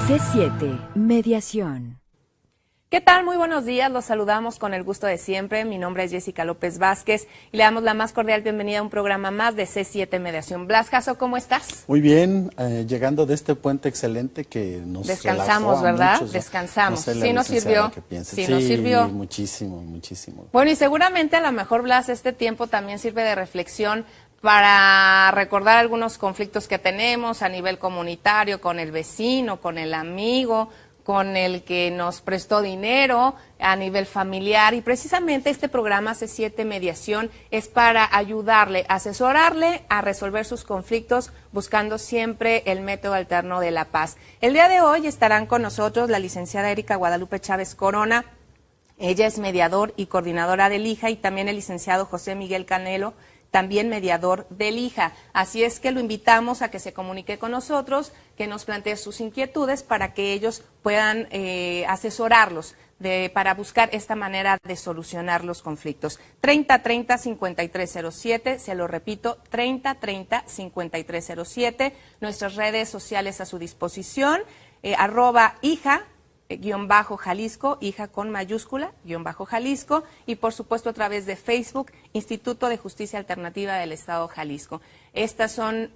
C7 Mediación. ¿Qué tal? Muy buenos días, los saludamos con el gusto de siempre. Mi nombre es Jessica López Vázquez y le damos la más cordial bienvenida a un programa más de C7 Mediación. Blas Jasso, ¿cómo estás? Muy bien, llegando de este puente excelente que nos descansamos, ¿verdad? Muchos, descansamos. No sé, sí nos sirvió. Sí, nos sirvió. Muchísimo, muchísimo. Bueno, y seguramente a lo mejor, Blas, este tiempo también sirve de reflexión para recordar algunos conflictos que tenemos a nivel comunitario, con el vecino, con el amigo, con el que nos prestó dinero, a nivel familiar, y precisamente este programa C7 Mediación es para ayudarle, asesorarle a resolver sus conflictos, buscando siempre el método alterno de la paz. El día de hoy estarán con nosotros la licenciada Erika Guadalupe Chávez Corona. Ella es mediador y coordinadora del IJA, y también el licenciado José Miguel Canelo, también mediador del IJA. Así es que lo invitamos a que se comunique con nosotros, que nos plantee sus inquietudes para que ellos puedan asesorarlos para buscar esta manera de solucionar los conflictos. 3030-5307, se lo repito, 3030-5307. Nuestras redes sociales a su disposición, @IJA. _Jalisco, IJA con mayúscula, _Jalisco, y por supuesto a través de Facebook, Instituto de Justicia Alternativa del Estado Jalisco. Estas son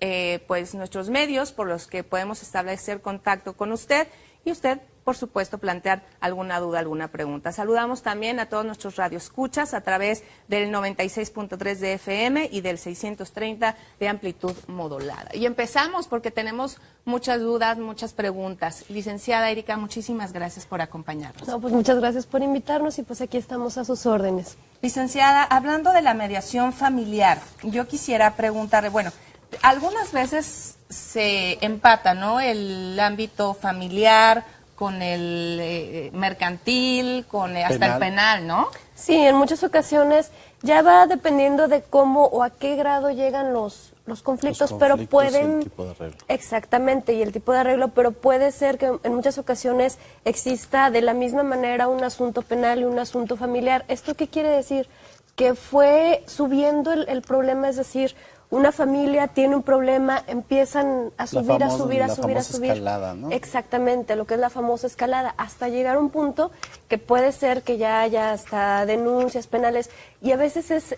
pues nuestros medios por los que podemos establecer contacto con usted y usted, por supuesto, plantear alguna duda, alguna pregunta. Saludamos también a todos nuestros radioescuchas a través del 96.3 de FM y del 630 de amplitud modulada. Y empezamos porque tenemos muchas dudas, muchas preguntas. Licenciada Erika, muchísimas gracias por acompañarnos. No, pues muchas gracias por invitarnos y pues aquí estamos a sus órdenes. Licenciada, hablando de la mediación familiar, yo quisiera preguntarle, bueno, algunas veces se empata, ¿no?, el ámbito familiar con el mercantil, con hasta el penal, ¿no? Sí, en muchas ocasiones ya va dependiendo de cómo o a qué grado llegan los conflictos, pero pueden... Y el tipo de arreglo. Exactamente, y el tipo de arreglo, pero puede ser que en muchas ocasiones exista de la misma manera un asunto penal y un asunto familiar. ¿Esto qué quiere decir? Que fue subiendo el problema, es decir, una familia tiene un problema, empiezan a subir, a subir. Escalada, ¿no? Exactamente, lo que es la famosa escalada, hasta llegar a un punto que puede ser que ya haya hasta denuncias penales, y a veces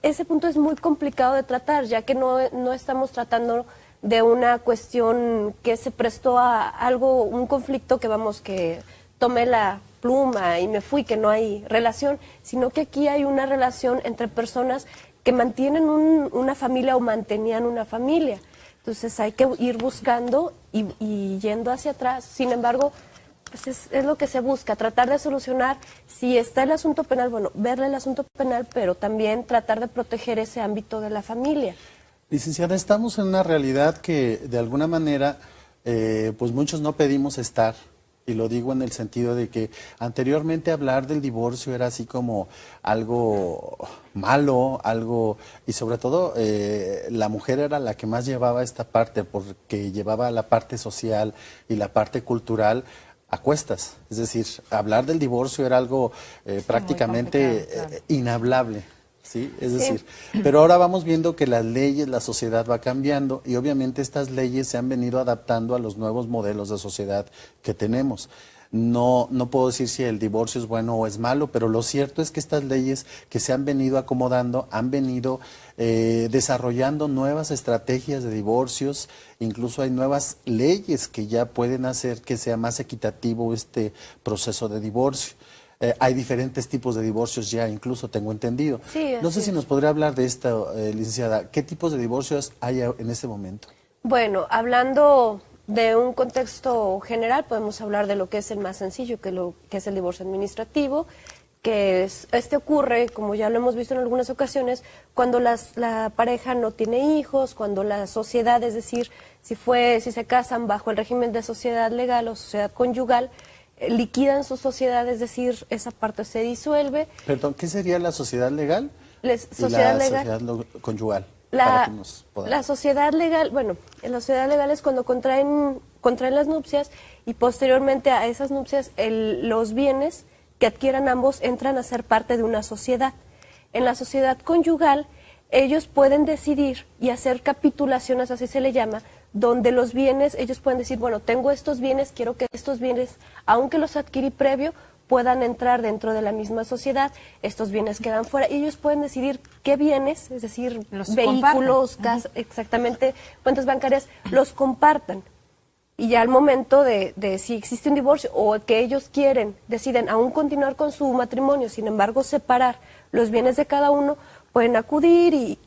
ese punto es muy complicado de tratar, ya que no estamos tratando de una cuestión que se prestó a algo, un conflicto que tomé la pluma y me fui, que no hay relación, sino que aquí hay una relación entre personas que mantienen una familia o mantenían una familia. Entonces hay que ir buscando y yendo hacia atrás. Sin embargo, pues es lo que se busca, tratar de solucionar. Si está el asunto penal, bueno, verle el asunto penal, pero también tratar de proteger ese ámbito de la familia. Licenciada, estamos en una realidad que de alguna manera, pues muchos no pedimos estar. Y lo digo en el sentido de que anteriormente hablar del divorcio era así como algo malo, y sobre todo la mujer era la que más llevaba esta parte, porque llevaba la parte social y la parte cultural a cuestas. Es decir, hablar del divorcio era algo prácticamente claro, inhablable. ¿Sí? Es decir, pero ahora vamos viendo que las leyes, la sociedad va cambiando, y obviamente estas leyes se han venido adaptando a los nuevos modelos de sociedad que tenemos. No puedo decir si el divorcio es bueno o es malo, pero lo cierto es que estas leyes que se han venido acomodando, han venido desarrollando nuevas estrategias de divorcios, incluso hay nuevas leyes que ya pueden hacer que sea más equitativo este proceso de divorcio. Hay diferentes tipos de divorcios ya, incluso tengo entendido. Sí, no sé si nos podría hablar de esto, licenciada. ¿Qué tipos de divorcios hay en este momento? Bueno, hablando de un contexto general, podemos hablar de lo que es el más sencillo, que es el divorcio administrativo, que este ocurre, como ya lo hemos visto en algunas ocasiones, cuando la pareja no tiene hijos, cuando la sociedad, es decir, si se casan bajo el régimen de sociedad legal o sociedad conyugal, liquidan su sociedad, es decir, esa parte se disuelve. Perdón, ¿qué sería la sociedad legal? Sociedad sociedad conyugal. La sociedad legal, bueno, en la sociedad legal es cuando contraen las nupcias, y posteriormente a esas nupcias los bienes que adquieran ambos entran a ser parte de una sociedad. En la sociedad conyugal, ellos pueden decidir y hacer capitulaciones, así se le llama, donde los bienes, ellos pueden decir, bueno, tengo estos bienes, quiero que estos bienes, aunque los adquirí previo, puedan entrar dentro de la misma sociedad, estos bienes quedan fuera, y ellos pueden decidir qué bienes, es decir, Los vehículos, casas, exactamente, cuentas bancarias, los compartan. Y ya al momento de si existe un divorcio o que ellos deciden aún continuar con su matrimonio, sin embargo separar los bienes de cada uno, pueden acudir y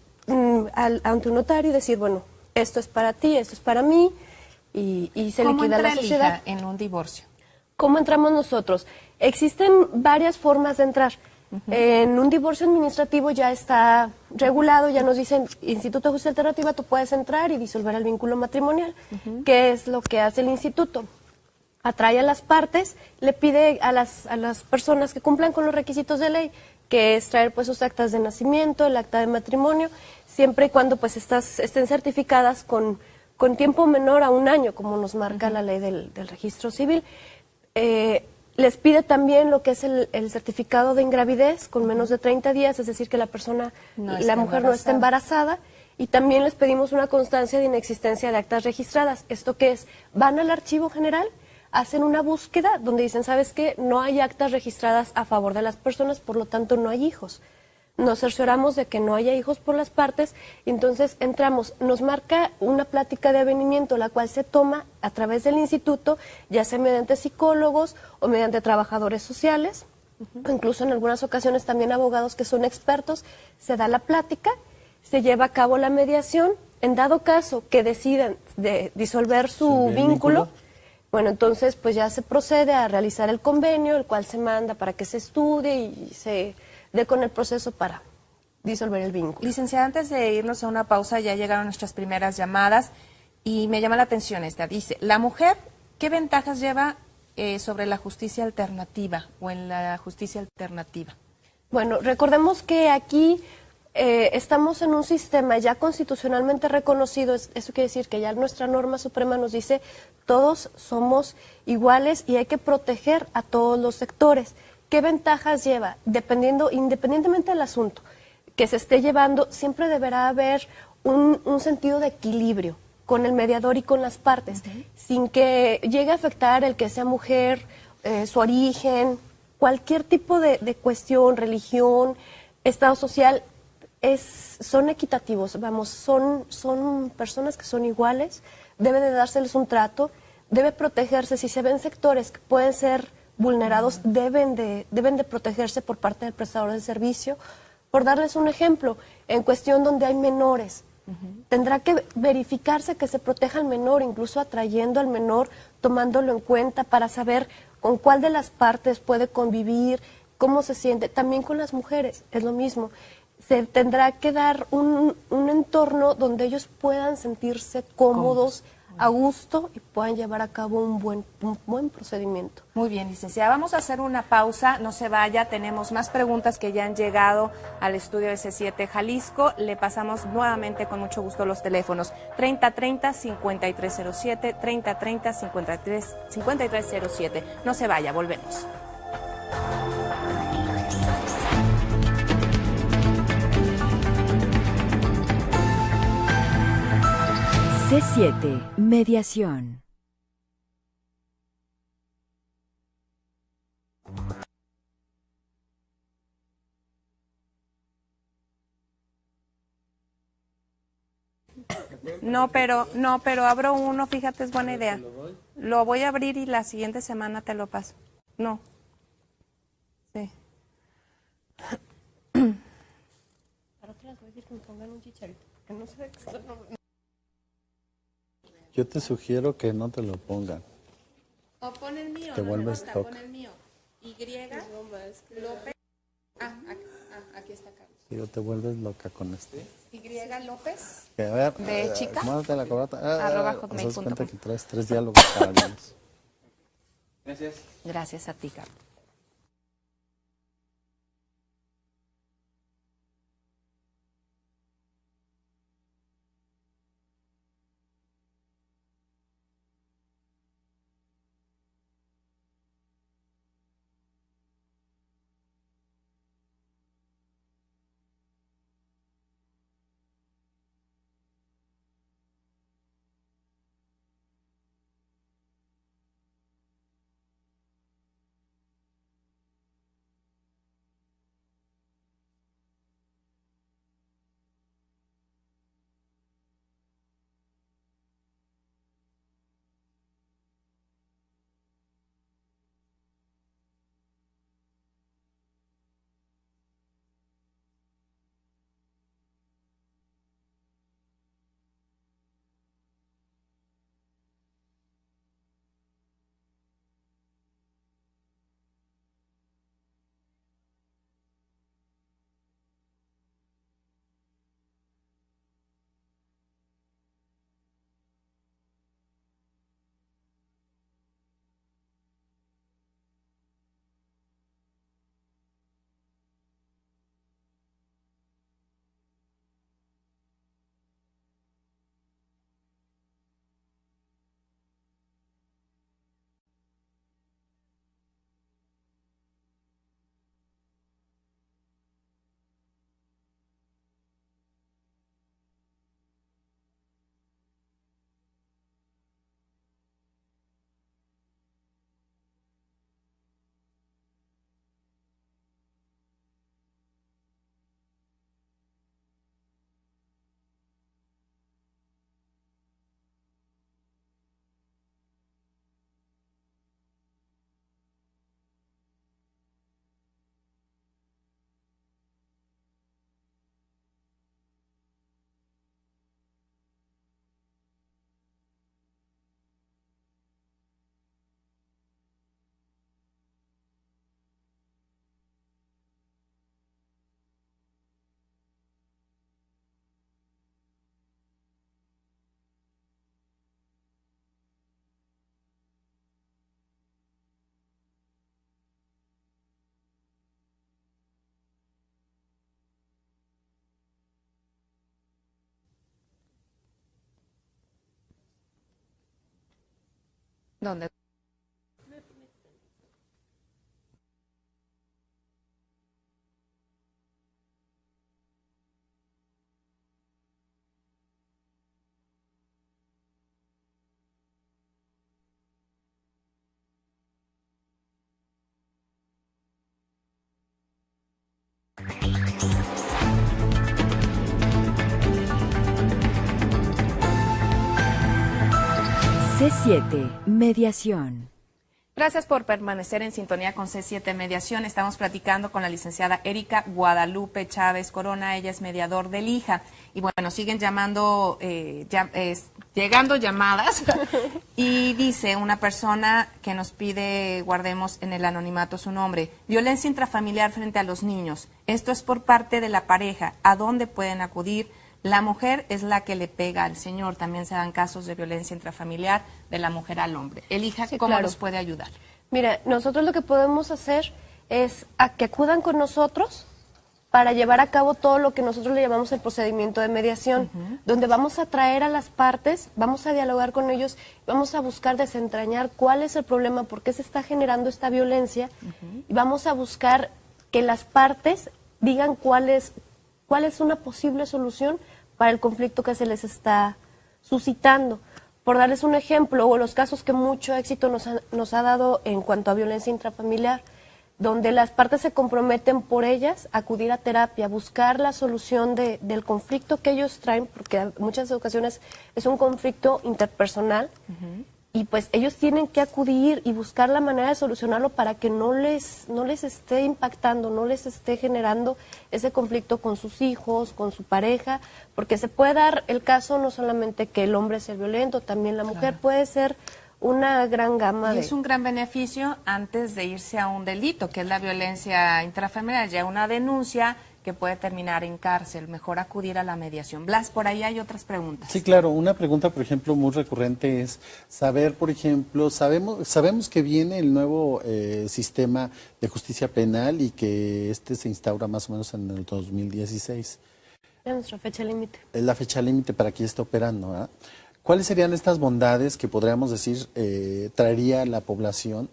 ante un notario y decir, bueno, esto es para ti, esto es para mí, y se ¿Cómo liquida entra la el sociedad. hija en un divorcio? ¿Cómo entramos nosotros? Existen varias formas de entrar. En un divorcio administrativo ya está regulado, ya nos dicen, Instituto de Justicia Alternativa, tú puedes entrar y disolver el vínculo matrimonial. ¿Qué es lo que hace el instituto? Atrae a las partes, le pide a las personas que cumplan con los requisitos de ley, que es traer pues sus actas de nacimiento, el acta de matrimonio, siempre y cuando pues estén certificadas con tiempo menor a 1 año, como nos marca la ley del registro civil. Les pide también lo que es el certificado de ingravidez con menos de 30 días, es decir, que la mujer no está embarazada, y también les pedimos una constancia de inexistencia de actas registradas. ¿Esto qué es? Van al archivo general, hacen una búsqueda donde dicen, ¿sabes qué? No hay actas registradas a favor de las personas, por lo tanto no hay hijos. Nos cercioramos de que no haya hijos por las partes, y entonces entramos, nos marca una plática de avenimiento, la cual se toma a través del instituto, ya sea mediante psicólogos o mediante trabajadores sociales, o incluso en algunas ocasiones también abogados que son expertos, se da la plática, se lleva a cabo la mediación, en dado caso que decidan disolver su vínculo, bueno, entonces pues ya se procede a realizar el convenio, el cual se manda para que se estudie y se dé con el proceso para disolver el vínculo. Licenciada, antes de irnos a una pausa, ya llegaron nuestras primeras llamadas y me llama la atención esta. Dice, la mujer, ¿qué ventajas lleva sobre la justicia alternativa o en la justicia alternativa? Bueno, recordemos que aquí estamos en un sistema ya constitucionalmente reconocido, eso quiere decir que ya nuestra norma suprema nos dice todos somos iguales y hay que proteger a todos los sectores. ¿Qué ventajas lleva? Independientemente del asunto que se esté llevando, siempre deberá haber un sentido de equilibrio con el mediador y con las partes, sin que llegue a afectar el que sea mujer, su origen, cualquier tipo de cuestión, religión, estado social. Son equitativos, vamos, son personas que son iguales, debe de dárseles un trato, debe protegerse. Si se ven sectores que pueden ser vulnerados, deben de protegerse por parte del prestador de servicio. Por darles un ejemplo, en cuestión donde hay menores, tendrá que verificarse que se proteja al menor, incluso atrayendo al menor, tomándolo en cuenta para saber con cuál de las partes puede convivir, cómo se siente. También con las mujeres es lo mismo. Se tendrá que dar un entorno donde ellos puedan sentirse cómodos, a gusto, y puedan llevar a cabo un buen procedimiento. Muy bien, licenciada. Vamos a hacer una pausa, no se vaya, tenemos más preguntas que ya han llegado al estudio S7 Jalisco. Le pasamos nuevamente con mucho gusto los teléfonos 3030-5307, 3030-5307. No se vaya, volvemos. C7 Mediación. No, pero abro uno, fíjate, es buena idea. Lo voy a abrir y la siguiente semana te lo paso. No. Sí. Para otras voy a decir que me pongan un chicharito, porque no sé qué está el nombre. Yo te sugiero que no te lo pongan. O pon el mío, Te vuelves importa, loca. pon el mío. Y López. Aquí está Carlos. Sí, o te vuelves loca con esto. Y López. Que, a ver, ¿De chica? Mándate la corbata. @hotmail.com. Te das cuenta que traes 3 diálogos paralelos. Gracias. Gracias a ti, Carlos. ¿Dónde? C7, mediación. Gracias por permanecer en sintonía con C7 Mediación. Estamos platicando con la licenciada Erika Guadalupe Chávez Corona. Ella es mediador del IJA. Y bueno, siguen llamando, llegando llamadas. Y dice una persona que nos pide guardemos en el anonimato su nombre. Violencia intrafamiliar frente a los niños. Esto es por parte de la pareja. ¿A dónde pueden acudir? La mujer es la que le pega al señor. También se dan casos de violencia intrafamiliar de la mujer al hombre. El IJA, Sí, ¿cómo claro. nos puede ayudar? Mira, nosotros lo que podemos hacer es a que acudan con nosotros para llevar a cabo todo lo que nosotros le llamamos el procedimiento de mediación, donde vamos a traer a las partes, vamos a dialogar con ellos, vamos a buscar desentrañar cuál es el problema, por qué se está generando esta violencia, y vamos a buscar que las partes digan cuál es una posible solución para el conflicto que se les está suscitando. Por darles un ejemplo, o los casos que mucho éxito nos ha dado en cuanto a violencia intrafamiliar, donde las partes se comprometen por ellas a acudir a terapia, buscar la solución del conflicto que ellos traen, porque en muchas ocasiones es un conflicto interpersonal, y pues ellos tienen que acudir y buscar la manera de solucionarlo para que no les esté impactando, no les esté generando ese conflicto con sus hijos, con su pareja, porque se puede dar el caso no solamente que el hombre es el violento, también la mujer puede ser una gran gama Y de... es un gran beneficio antes de irse a un delito, que es la violencia intrafamiliar, ya una denuncia que puede terminar en cárcel, mejor acudir a la mediación. Blas, por ahí hay otras preguntas. Sí, claro. Una pregunta, por ejemplo, muy recurrente es saber, por ejemplo, sabemos que viene el nuevo sistema de justicia penal y que se instaura más o menos en el 2016. Es nuestra fecha límite. Es la fecha límite para que ya esté operando, ¿verdad? ¿Cuáles serían estas bondades que podríamos decir traería a la población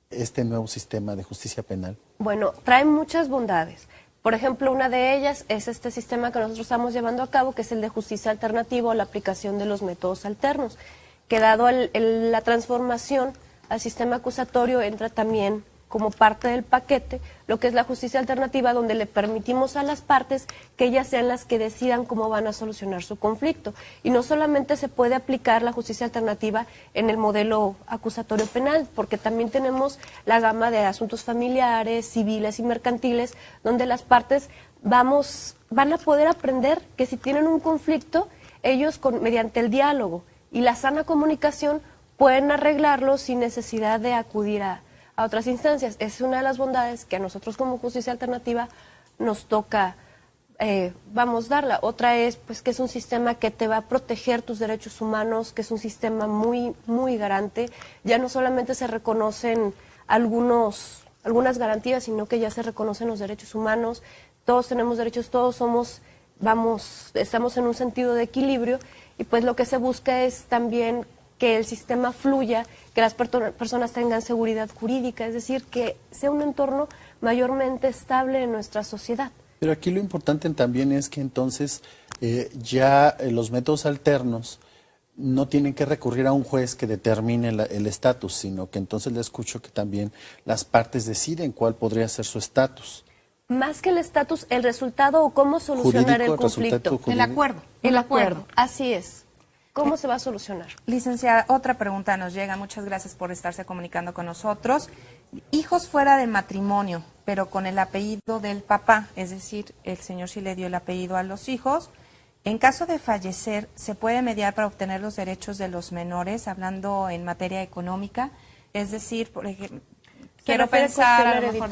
este nuevo sistema de justicia penal? Bueno, trae muchas bondades. Por ejemplo, una de ellas es este sistema que nosotros estamos llevando a cabo, que es el de justicia alternativa o la aplicación de los métodos alternos, que dado la transformación al sistema acusatorio entra también como parte del paquete lo que es la justicia alternativa, donde le permitimos a las partes que ellas sean las que decidan cómo van a solucionar su conflicto. Y no solamente se puede aplicar la justicia alternativa en el modelo acusatorio penal, porque también tenemos la gama de asuntos familiares, civiles y mercantiles, donde las partes van a poder aprender que si tienen un conflicto, ellos mediante el diálogo y la sana comunicación pueden arreglarlo sin necesidad de acudir a otras instancias. Es una de las bondades que a nosotros como justicia alternativa nos toca, darla. Otra es pues que es un sistema que te va a proteger tus derechos humanos, que es un sistema muy, muy garante. Ya no solamente se reconocen algunas garantías, sino que ya se reconocen los derechos humanos. Todos tenemos derechos, todos estamos en un sentido de equilibrio, y pues lo que se busca es también que el sistema fluya, que las personas tengan seguridad jurídica, es decir, que sea un entorno mayormente estable en nuestra sociedad. Pero aquí lo importante también es que entonces los métodos alternos no tienen que recurrir a un juez que determine el estatus, sino que entonces le escucho que también las partes deciden cuál podría ser su estatus. Más que el estatus, el resultado o cómo solucionar el conflicto. El acuerdo. El acuerdo, así es. ¿Cómo se va a solucionar? Licenciada, otra pregunta nos llega. Muchas gracias por estarse comunicando con nosotros. Hijos fuera de matrimonio, pero con el apellido del papá, es decir, el señor sí le dio el apellido a los hijos. En caso de fallecer, ¿se puede mediar para obtener los derechos de los menores, hablando en materia económica? Es decir, por ejemplo, quiero pensar a lo mejor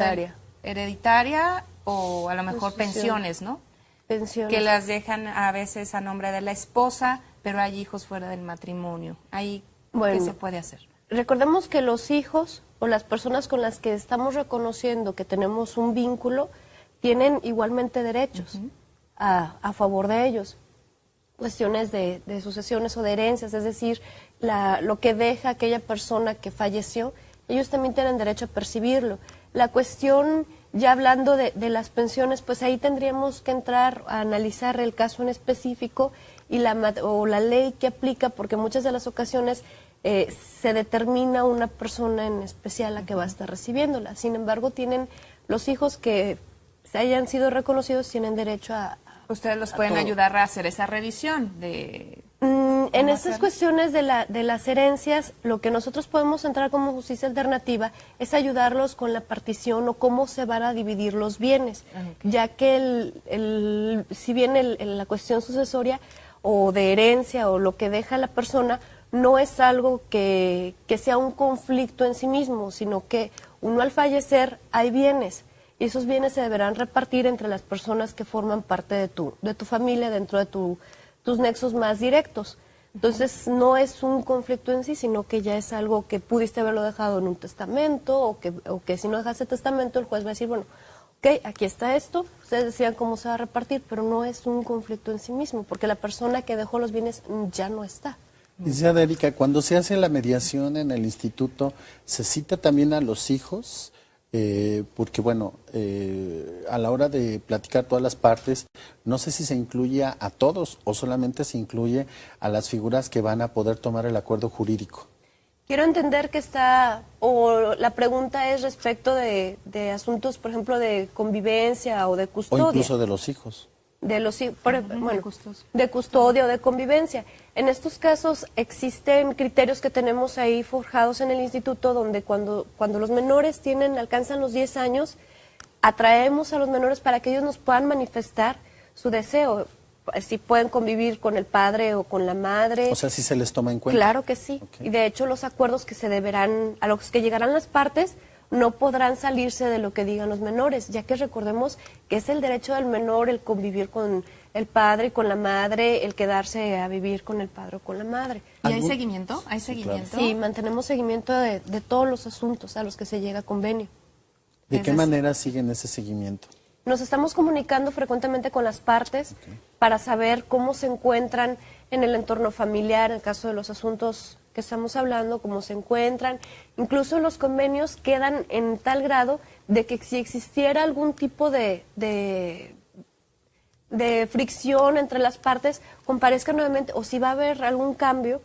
hereditaria o a lo mejor pensiones, ¿no? Pensiones. Que las dejan a veces a nombre de la esposa, pero hay hijos fuera del matrimonio. Ahí, ¿qué se puede hacer? Recordemos que los hijos o las personas con las que estamos reconociendo que tenemos un vínculo tienen igualmente derechos a favor de ellos. cuestiones de sucesiones o de herencias, es decir, lo que deja aquella persona que falleció, ellos también tienen derecho a percibirlo. La cuestión, ya hablando de las pensiones, pues ahí tendríamos que entrar a analizar el caso en específico y la ley que aplica, porque muchas de las ocasiones se determina una persona en especial la que va a estar recibiéndola. Sin embargo, tienen los hijos que se hayan sido reconocidos, tienen derecho a... Ustedes los pueden ayudar a hacer esa revisión de... En estas cuestiones de las herencias, lo que nosotros podemos entrar como justicia alternativa es ayudarlos con la partición o cómo se van a dividir los bienes, ya que si bien la cuestión sucesoria o de herencia o lo que deja la persona no es algo que sea un conflicto en sí mismo, sino que uno al fallecer hay bienes y esos bienes se deberán repartir entre las personas que forman parte de tu familia dentro de tus nexos más directos. Entonces no es un conflicto en sí, sino que ya es algo que pudiste haberlo dejado en un testamento o que si no dejaste testamento el juez va a decir, bueno, ok, aquí está esto, ustedes decían cómo se va a repartir, pero no es un conflicto en sí mismo, porque la persona que dejó los bienes ya no está. Licenciada Erika, cuando se hace la mediación en el instituto, ¿se cita también a los hijos? Porque bueno, a la hora de platicar todas las partes, no sé si se incluye a todos o solamente se incluye a las figuras que van a poder tomar el acuerdo jurídico. Quiero entender que la pregunta es respecto de asuntos, por ejemplo, de convivencia o de custodia. O incluso de los hijos. De custodia o de convivencia. En estos casos existen criterios que tenemos ahí forjados en el instituto donde cuando los menores alcanzan los 10 años, atraemos a los menores para que ellos nos puedan manifestar su deseo, si pueden convivir con el padre o con la madre. O sea, si se les toma en cuenta. Claro que sí. Okay. Y de hecho los acuerdos a los que llegarán las partes no podrán salirse de lo que digan los menores, ya que recordemos que es el derecho del menor el convivir con el padre y con la madre, el quedarse a vivir con el padre o con la madre. ¿Y hay seguimiento? ¿Hay seguimiento? Sí, claro. Sí, mantenemos seguimiento de todos los asuntos a los que se llega a convenio. ¿De qué manera siguen ese seguimiento? Nos estamos comunicando frecuentemente con las partes para saber cómo se encuentran en el entorno familiar, en el caso de los asuntos que estamos hablando, cómo se encuentran. Incluso los convenios quedan en tal grado de que si existiera algún tipo de fricción entre las partes, comparezcan nuevamente, o si va a haber algún cambio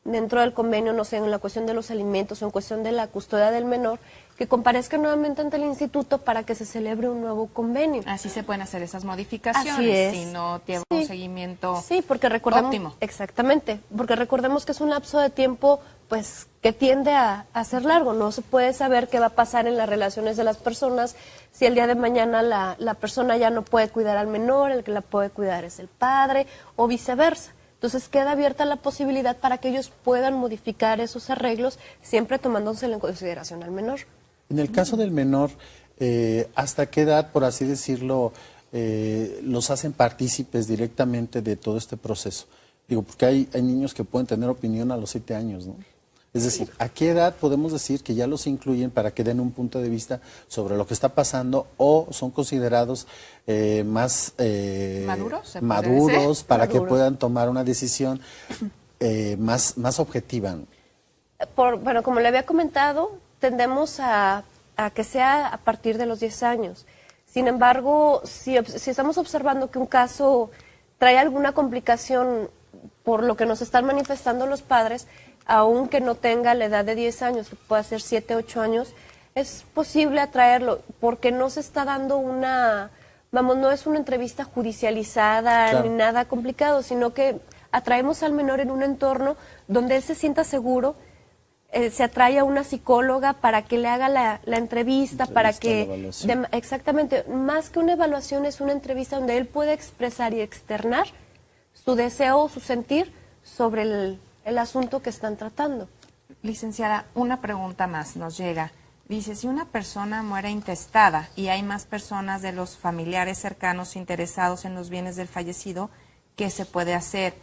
dentro del convenio, no sé, en la cuestión de los alimentos o en cuestión de la custodia del menor, que comparezcan nuevamente ante el instituto para que se celebre un nuevo convenio. Así se pueden hacer esas modificaciones. Así es. Si no tiene un seguimiento porque recordemos, óptimo. Exactamente, porque recordemos que es un lapso de tiempo pues que tiende a ser largo. No se puede saber qué va a pasar en las relaciones de las personas si el día de mañana la persona ya no puede cuidar al menor, el que la puede cuidar es el padre o viceversa. Entonces queda abierta la posibilidad para que ellos puedan modificar esos arreglos, siempre tomándose en consideración al menor. En el caso del menor, ¿hasta qué edad, por así decirlo, los hacen partícipes directamente de todo este proceso? Digo, porque hay niños que pueden tener opinión a los 7 años, ¿no? Es decir, ¿a qué edad podemos decir que ya los incluyen para que den un punto de vista sobre lo que está pasando o son considerados más maduros para que puedan tomar una decisión más objetiva? Bueno, como le había comentado, tendemos a que sea a partir de los 10 años. Sin embargo, si estamos observando que un caso trae alguna complicación por lo que nos están manifestando los padres, aunque no tenga la edad de 10 años, que pueda ser 7, 8 años, es posible atraerlo, porque no se está dando no es una entrevista judicializada, claro, ni nada complicado, sino que atraemos al menor en un entorno donde él se sienta seguro, se atrae a una psicóloga para que le haga la entrevista, para que... exactamente, más que una evaluación es una entrevista donde él puede expresar y externar su deseo o su sentir sobre el asunto que están tratando. Licenciada, una pregunta más nos llega. Dice, si una persona muere intestada y hay más personas de los familiares cercanos interesados en los bienes del fallecido, ¿qué se puede hacer?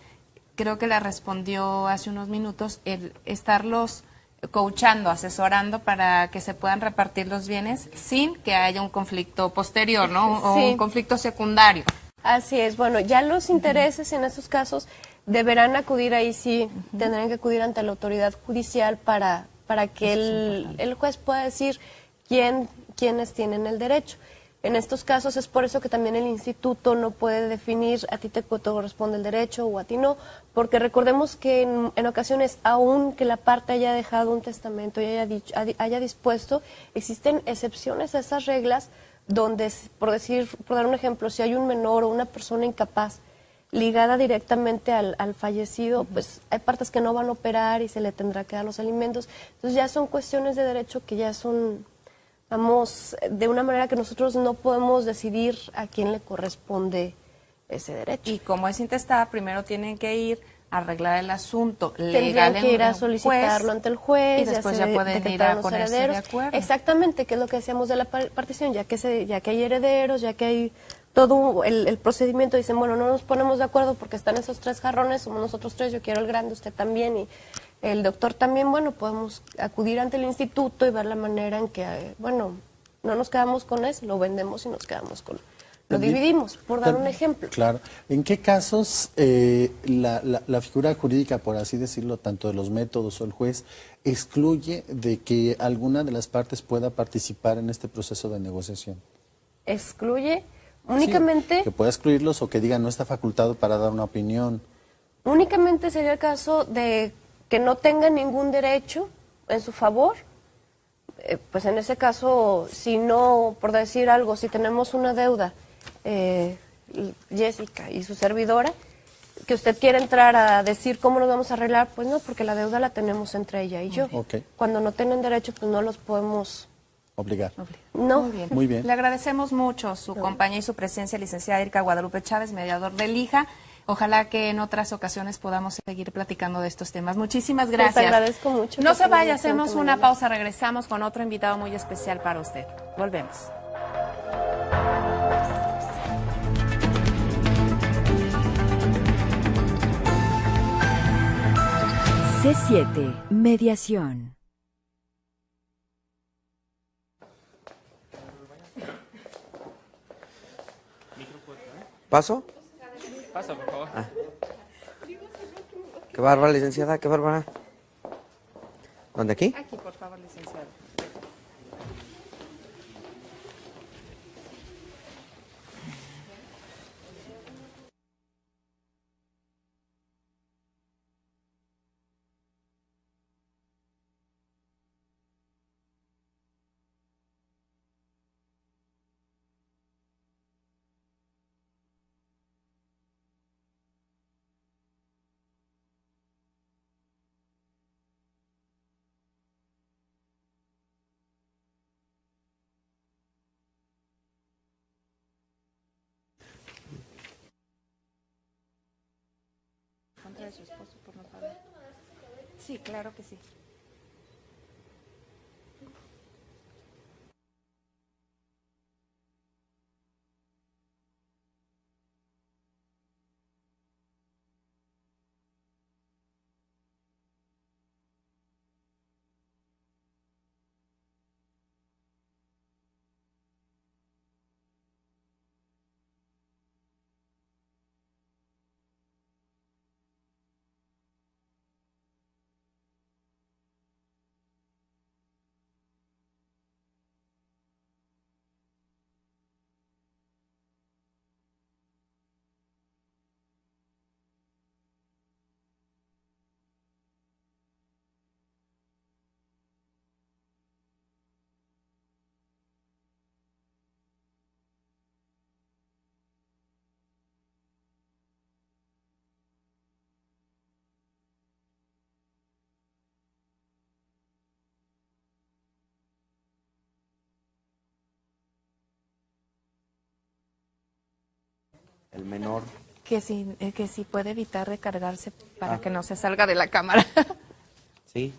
Creo que la respondió hace unos minutos, el estarlos coachando, asesorando para que se puedan repartir los bienes sin que haya un conflicto posterior, ¿no? O sí, un conflicto secundario. Así es, bueno, ya los intereses en estos casos deberán acudir ahí sí, tendrán que acudir ante la autoridad judicial para que el juez pueda decir quiénes tienen el derecho. En estos casos es por eso que también el instituto no puede definir a ti te corresponde el derecho o a ti no, porque recordemos que en ocasiones, aun que la parte haya dejado un testamento y haya dispuesto, existen excepciones a esas reglas donde, por dar un ejemplo, si hay un menor o una persona incapaz ligada directamente al fallecido, pues hay partes que no van a operar y se le tendrá que dar los alimentos. Entonces ya son cuestiones de derecho que ya son, vamos, de una manera que nosotros no podemos decidir a quién le corresponde ese derecho. Y como es intestada, primero tienen que ir a arreglar el asunto Tendrían legal que ir a en un solicitarlo juez, ante el juez. y después ya pueden ir decretar a los ponerse de herederos. acuerdo. Exactamente, que es lo que decíamos de la partición, ya que hay herederos, ya que hay todo el procedimiento, dicen, bueno, no nos ponemos de acuerdo porque están esos 3 jarrones, somos nosotros 3, yo quiero el grande, usted también, y el doctor también, bueno, podemos acudir ante el instituto y ver la manera en que, bueno, no nos quedamos con eso, lo vendemos y nos quedamos con lo dividimos, por dar un ejemplo. Claro. ¿En qué casos la figura jurídica, por así decirlo, tanto de los métodos o el juez, excluye de que alguna de las partes pueda participar en este proceso de negociación? Excluye únicamente... Sí, que pueda excluirlos o que diga no está facultado para dar una opinión. Únicamente sería el caso de que no tenga ningún derecho en su favor. Pues en ese caso, si no, por decir algo, si tenemos una deuda, Jessica y su servidora, que usted quiere entrar a decir cómo nos vamos a arreglar, pues no, porque la deuda la tenemos entre ella y yo. Ok. Cuando no tienen derecho, pues no los podemos... Obligar. No. Muy bien. Muy bien. Le agradecemos mucho su compañía y su presencia, licenciada Erika Guadalupe Chávez, mediador del IJA. Ojalá que en otras ocasiones podamos seguir platicando de estos temas. Muchísimas gracias. Les agradezco mucho. No que se tengan vaya, excelente hacemos una mañana. pausa, regresamos con otro invitado muy especial para usted. Volvemos. C7, mediación. ¿Paso? Pasa, por favor. Qué bárbara, licenciada, qué bárbara. ¿Dónde aquí? Aquí, por favor, licenciado. Contra de su esposo por no pagar. Sí, claro que sí. El menor. Que sí puede evitar recargarse para que no se salga de la cámara. Sí.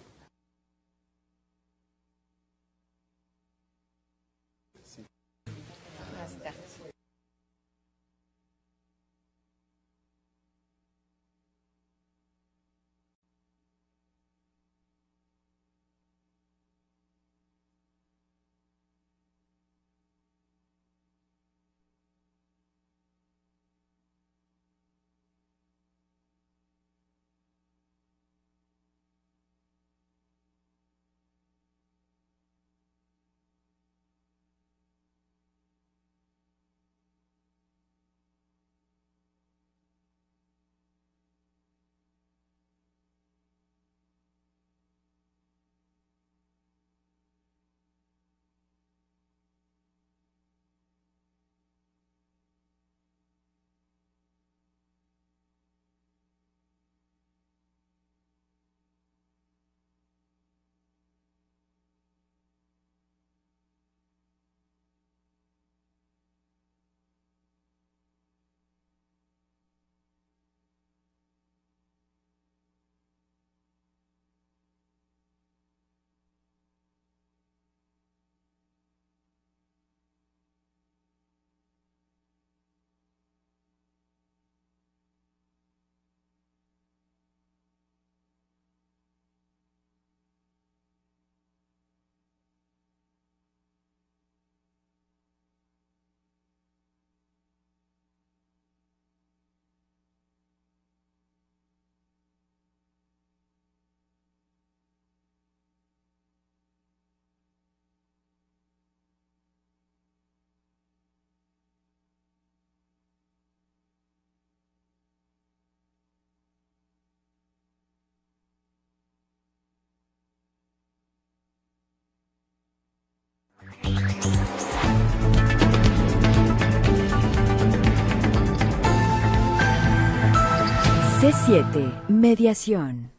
C7 Mediación.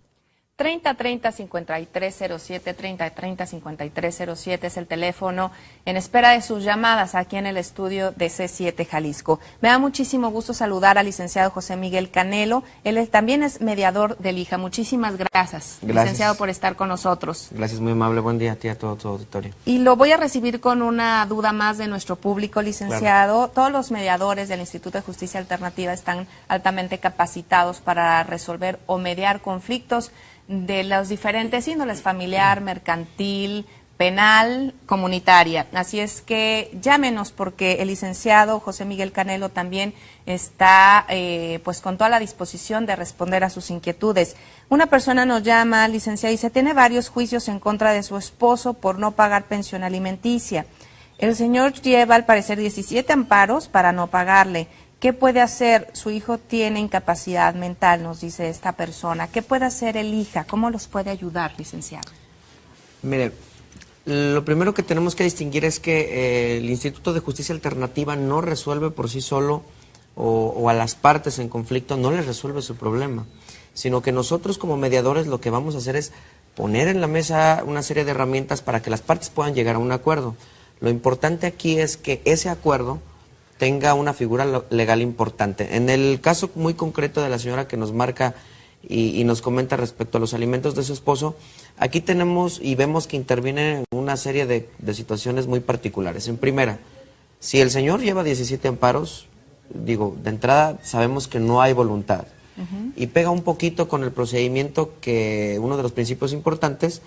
3030-5307, 3030-5307 es el teléfono en espera de sus llamadas aquí en el estudio de C7 Jalisco. Me da muchísimo gusto saludar al licenciado José Miguel Canelo. También es mediador del IJA. Muchísimas gracias, licenciado, por estar con nosotros. Gracias, muy amable. Buen día a ti y a todo tu auditorio. Y lo voy a recibir con una duda más de nuestro público, licenciado. Claro. Todos los mediadores del Instituto de Justicia Alternativa están altamente capacitados para resolver o mediar conflictos de los diferentes índoles: familiar, mercantil, penal, comunitaria. Así es que llámenos, porque el licenciado José Miguel Canelo también está pues con toda la disposición de responder a sus inquietudes. Una persona nos llama, licenciado, y dice: tiene varios juicios en contra de su esposo por no pagar pensión alimenticia. El señor lleva al parecer 17 amparos para no pagarle. ¿Qué puede hacer? Su hijo tiene incapacidad mental, nos dice esta persona. ¿Qué puede hacer el IJA? ¿Cómo los puede ayudar, licenciado? Mire, lo primero que tenemos que distinguir es que el Instituto de Justicia Alternativa no resuelve por sí solo o a las partes en conflicto no les resuelve su problema, sino que nosotros como mediadores lo que vamos a hacer es poner en la mesa una serie de herramientas para que las partes puedan llegar a un acuerdo. Lo importante aquí es que ese acuerdo tenga una figura legal importante. En el caso muy concreto de la señora que nos marca y nos comenta respecto a los alimentos de su esposo, aquí tenemos y vemos que interviene una serie de situaciones muy particulares. En primera, si el señor lleva 17 amparos, digo, de entrada sabemos que no hay voluntad. Y pega un poquito con el procedimiento que, uno de los principios importantes,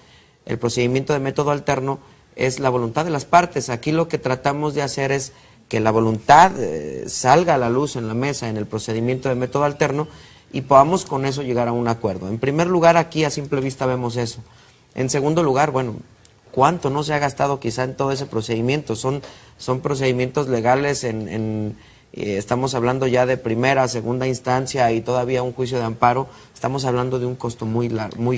el procedimiento de método alterno, es la voluntad de las partes. Aquí lo que tratamos de hacer es que la voluntad salga a la luz en la mesa en el procedimiento de método alterno y podamos con eso llegar a un acuerdo. En primer lugar, aquí a simple vista vemos eso. En segundo lugar, bueno, ¿cuánto no se ha gastado quizá en todo ese procedimiento? Son procedimientos legales, estamos hablando ya de primera, segunda instancia y todavía un juicio de amparo. Estamos hablando de un costo muy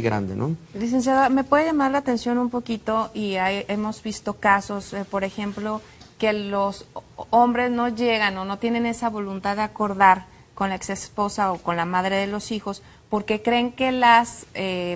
grande, ¿no? Licenciada, ¿me puede llamar la atención un poquito? Y hemos visto casos, por ejemplo, que los hombres no llegan o no tienen esa voluntad de acordar con la ex esposa o con la madre de los hijos porque creen que las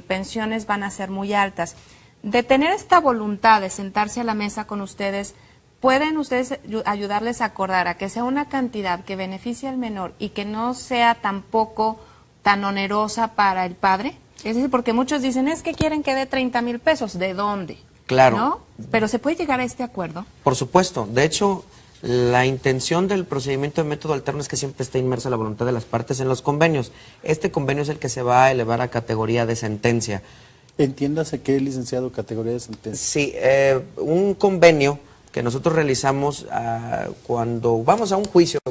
pensiones van a ser muy altas. De tener esta voluntad de sentarse a la mesa con ustedes, ¿pueden ustedes ayudarles a acordar a que sea una cantidad que beneficie al menor y que no sea tampoco tan onerosa para el padre? Es decir, porque muchos dicen, es que quieren que dé 30,000 pesos. ¿De dónde? Claro. ¿No? Pero ¿se puede llegar a este acuerdo? Por supuesto. De hecho, la intención del procedimiento de método alterno es que siempre esté inmersa la voluntad de las partes en los convenios. Este convenio es el que se va a elevar a categoría de sentencia. Entiéndase qué, licenciado, categoría de sentencia. Sí, un convenio que nosotros realizamos cuando vamos a un juicio,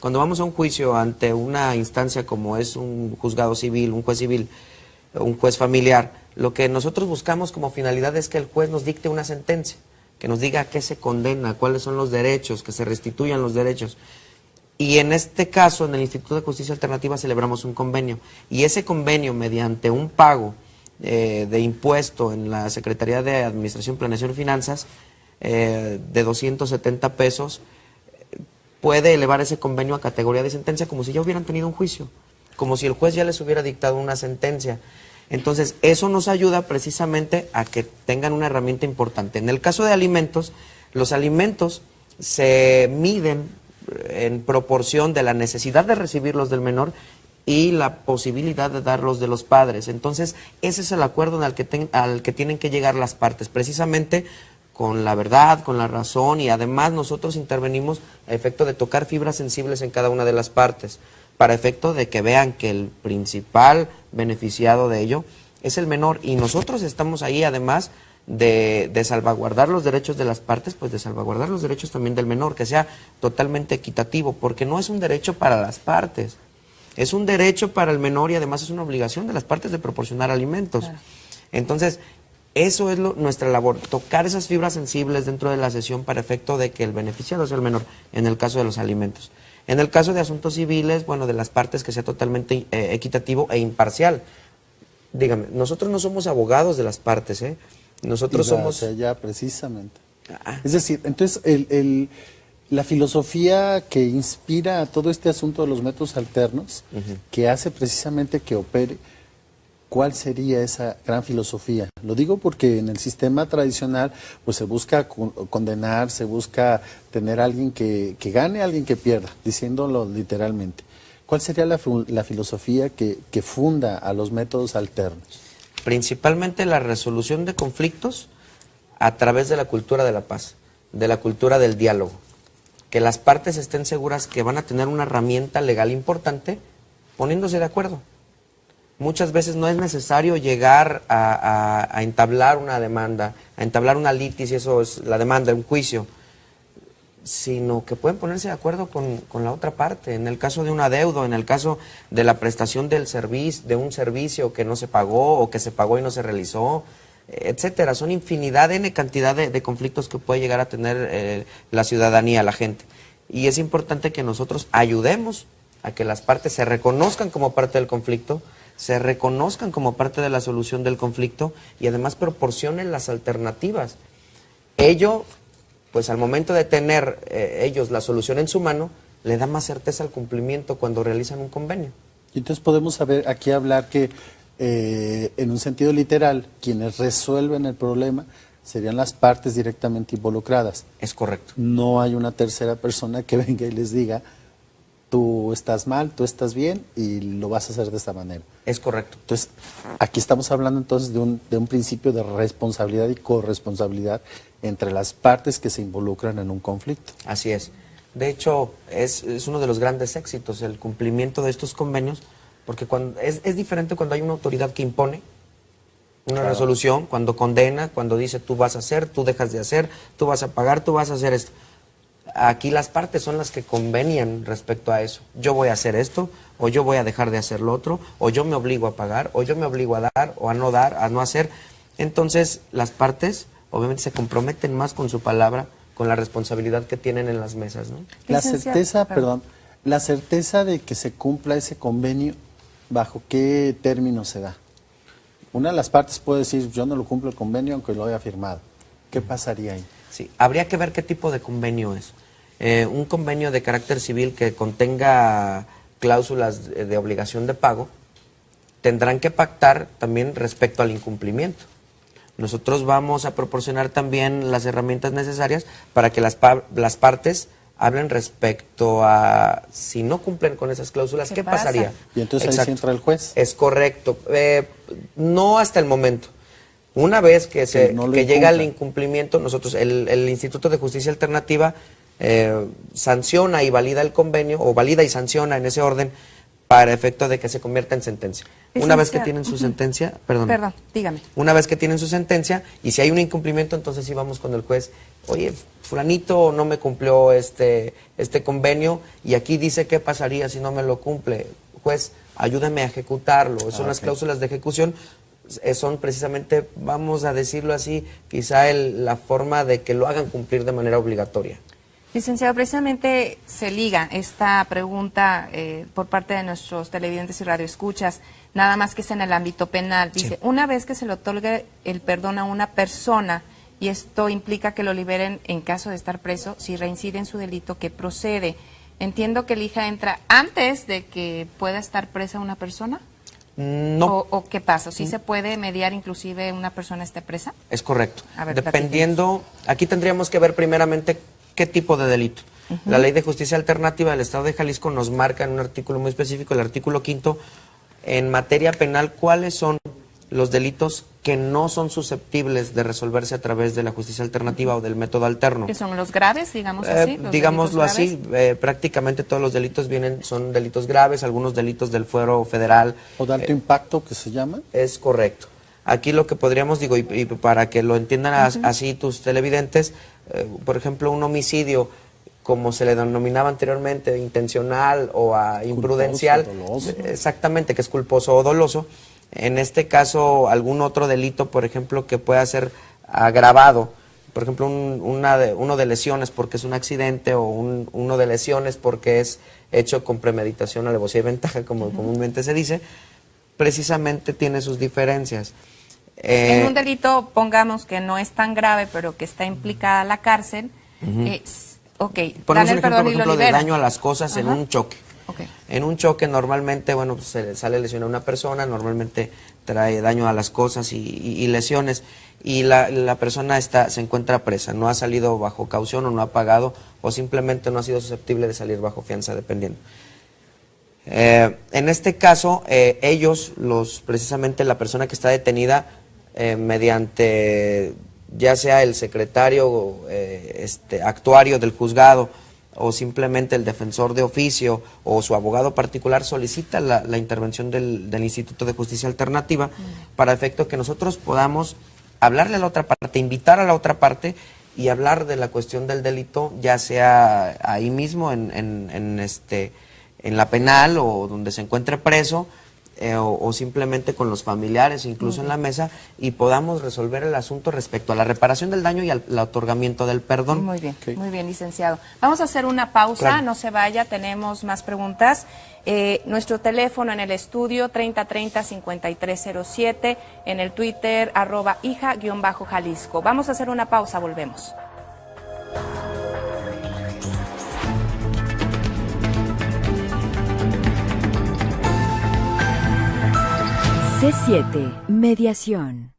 cuando vamos a un juicio ante una instancia como es un juzgado civil, un juez familiar. Lo que nosotros buscamos como finalidad es que el juez nos dicte una sentencia, que nos diga a qué se condena, cuáles son los derechos, que se restituyan los derechos. Y en este caso, en el Instituto de Justicia Alternativa celebramos un convenio. Y ese convenio, mediante un pago de impuesto en la Secretaría de Administración, Planeación y Finanzas, de 270 pesos, puede elevar ese convenio a categoría de sentencia como si ya hubieran tenido un juicio, como si el juez ya les hubiera dictado una sentencia. Entonces, eso nos ayuda precisamente a que tengan una herramienta importante. En el caso de alimentos, los alimentos se miden en proporción de la necesidad de recibirlos del menor y la posibilidad de darlos de los padres. Entonces, ese es el acuerdo al que tienen que llegar las partes, precisamente con la verdad, con la razón, y además nosotros intervenimos a efecto de tocar fibras sensibles en cada una de las partes, para efecto de que vean que el principal beneficiado de ello es el menor, y nosotros estamos ahí además de salvaguardar los derechos de las partes, pues de salvaguardar los derechos también del menor, que sea totalmente equitativo, porque no es un derecho para las partes, es un derecho para el menor y además es una obligación de las partes de proporcionar alimentos. Claro. Entonces, eso es nuestra labor, tocar esas fibras sensibles dentro de la sesión para efecto de que el beneficiado sea el menor, en el caso de los alimentos. En el caso de asuntos civiles, bueno, de las partes, que sea totalmente equitativo e imparcial. Dígame, nosotros no somos abogados de las partes, ¿eh? Nosotros somos... Ya, precisamente. Es decir, entonces, La filosofía que inspira a todo este asunto de los métodos alternos, que hace precisamente que opere, ¿cuál sería esa gran filosofía? Lo digo porque en el sistema tradicional pues se busca condenar, se busca tener a alguien que gane, a alguien que pierda, diciéndolo literalmente. ¿Cuál sería la filosofía que funda a los métodos alternos? Principalmente la resolución de conflictos a través de la cultura de la paz, de la cultura del diálogo. Que las partes estén seguras que van a tener una herramienta legal importante poniéndose de acuerdo. Muchas veces no es necesario llegar a entablar una demanda, a entablar una litis, y eso es la demanda, un juicio, sino que pueden ponerse de acuerdo con la otra parte. En el caso de un adeudo, en el caso de la prestación del servicio, de un servicio que no se pagó o que se pagó y no se realizó, etcétera. Son infinidad, N cantidad de conflictos que puede llegar a tener la ciudadanía, la gente. Y es importante que nosotros ayudemos a que las partes se reconozcan como parte del conflicto, se reconozcan como parte de la solución del conflicto y además proporcionen las alternativas. Ello, pues al momento de tener ellos la solución en su mano, le da más certeza al cumplimiento cuando realizan un convenio. Entonces podemos saber aquí hablar que en un sentido literal, quienes resuelven el problema serían las partes directamente involucradas. Es correcto. No hay una tercera persona que venga y les diga, tú estás mal, tú estás bien y lo vas a hacer de esta manera. Es correcto. Entonces, aquí estamos hablando entonces de un principio de responsabilidad y corresponsabilidad entre las partes que se involucran en un conflicto. Así es. De hecho, es uno de los grandes éxitos el cumplimiento de estos convenios, porque cuando es diferente cuando hay una autoridad que impone una resolución, cuando condena, cuando dice tú vas a hacer, tú dejas de hacer, tú vas a pagar, tú vas a hacer esto. Aquí las partes son las que convenian respecto a eso. Yo voy a hacer esto, o yo voy a dejar de hacer lo otro, o yo me obligo a pagar, o yo me obligo a dar, o a no hacer. Entonces, las partes obviamente se comprometen más con su palabra, con la responsabilidad que tienen en las mesas, ¿no? La certeza de que se cumpla ese convenio, ¿bajo qué términos se da? Una de las partes puede decir, yo no lo cumplo el convenio aunque lo haya firmado. ¿Qué pasaría ahí? Sí, habría que ver qué tipo de convenio es. Un convenio de carácter civil que contenga cláusulas de obligación de pago, tendrán que pactar también respecto al incumplimiento. Nosotros vamos a proporcionar también las herramientas necesarias para que las partes hablen respecto a si no cumplen con esas cláusulas, ¿qué pasaría? Y entonces ahí sí entra el juez. Es correcto. No hasta el momento. Una vez que llega el incumplimiento, nosotros, el Instituto de Justicia Alternativa sanciona y valida el convenio, o valida y sanciona en ese orden, para efecto de que se convierta en sentencia. Una vez que tienen su sentencia, Perdón, dígame. Una vez que tienen su sentencia, y si hay un incumplimiento, entonces sí vamos con el juez. Oye, fulanito no me cumplió este convenio, y aquí dice qué pasaría si no me lo cumple. Juez, ayúdame a ejecutarlo. Son las cláusulas de ejecución. Son precisamente, vamos a decirlo así, quizá la forma de que lo hagan cumplir de manera obligatoria. Licenciado, precisamente se liga esta pregunta por parte de nuestros televidentes y radioescuchas, nada más que es en el ámbito penal. Dice, sí, una vez que se le otorgue el perdón a una persona, y esto implica que lo liberen en caso de estar preso, si reincide en su delito, que procede. Entiendo que el hija entra antes de que pueda estar presa una persona. No. ¿O qué pasa? ¿Sí se puede mediar inclusive una persona esté presa? Es correcto. A ver, dependiendo, aquí tendríamos que ver primeramente qué tipo de delito. La Ley de Justicia Alternativa del Estado de Jalisco nos marca en un artículo muy específico, el artículo 5º, en materia penal, cuáles son los delitos que no son susceptibles de resolverse a través de la justicia alternativa o del método alterno. ¿Que son los graves, digamos así? Digámoslo así, prácticamente todos los delitos son delitos graves, algunos delitos del fuero federal. ¿O de alto impacto, que se llama? Es correcto. Aquí lo que podríamos, y para que lo entiendan así tus televidentes, por ejemplo, un homicidio, como se le denominaba anteriormente, intencional o imprudencial, culposo, doloso. Exactamente, que es culposo o doloso. En este caso, algún otro delito, por ejemplo, que pueda ser agravado, por ejemplo, uno de lesiones porque es un accidente, o uno de lesiones porque es hecho con premeditación, alevosía y ventaja, como comúnmente se dice, precisamente tiene sus diferencias. En un delito, pongamos que no es tan grave, pero que está implicada la cárcel, Ok, Ponemos dan un el ejemplo, perdón por y lo ejemplo, de liberan. daño a las cosas en Ajá. un choque. Ok. En un choque normalmente, bueno, pues se le sale lesión a una persona, normalmente trae daño a las cosas y lesiones, y la persona se encuentra presa, no ha salido bajo caución o no ha pagado, o simplemente no ha sido susceptible de salir bajo fianza, dependiendo. En este caso, ellos, precisamente la persona que está detenida, mediante ya sea el secretario actuario del juzgado o simplemente el defensor de oficio o su abogado particular, solicita la intervención del Instituto de Justicia Alternativa para efecto que nosotros podamos hablarle a la otra parte, invitar a la otra parte y hablar de la cuestión del delito, ya sea ahí mismo en la penal o donde se encuentre preso, o simplemente con los familiares, incluso en la mesa, y podamos resolver el asunto respecto a la reparación del daño y al otorgamiento del perdón. Muy bien, Ok. muy bien, licenciado. Vamos a hacer una pausa, Claro. no se vaya, tenemos más preguntas. Nuestro teléfono en el estudio 3030-5307, en el Twitter @hija_Jalisco. Vamos a hacer una pausa, volvemos. C7. Mediación.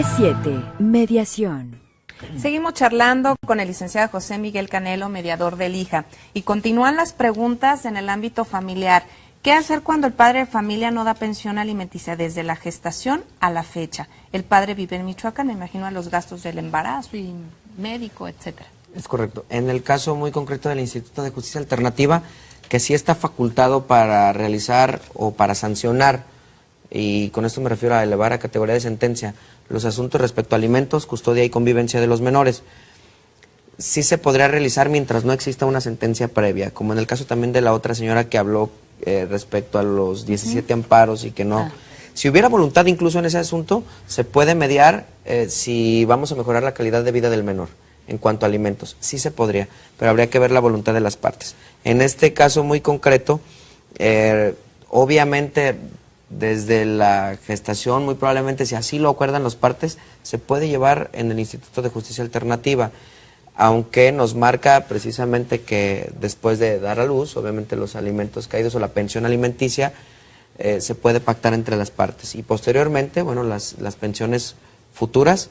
D7. Mediación. Seguimos charlando con el licenciado José Miguel Canelo, mediador del IJA, y continúan las preguntas en el ámbito familiar. ¿Qué hacer cuando el padre de familia no da pensión alimenticia desde la gestación a la fecha? El padre vive en Michoacán, me imagino a los gastos del embarazo y médico, etcétera. Es correcto. En el caso muy concreto del Instituto de Justicia Alternativa, que sí está facultado para realizar o para sancionar, y con esto me refiero a elevar a categoría de sentencia, los asuntos respecto a alimentos, custodia y convivencia de los menores, sí se podría realizar mientras no exista una sentencia previa, como en el caso también de la otra señora que habló respecto a los 17 amparos y que no... Si hubiera voluntad incluso en ese asunto, se puede mediar si vamos a mejorar la calidad de vida del menor en cuanto a alimentos. Sí se podría, pero habría que ver la voluntad de las partes. En este caso muy concreto, obviamente desde la gestación, muy probablemente si así lo acuerdan las partes, se puede llevar en el Instituto de Justicia Alternativa, aunque nos marca precisamente que después de dar a luz, obviamente los alimentos caídos o la pensión alimenticia, se puede pactar entre las partes. Y posteriormente, bueno, las pensiones futuras,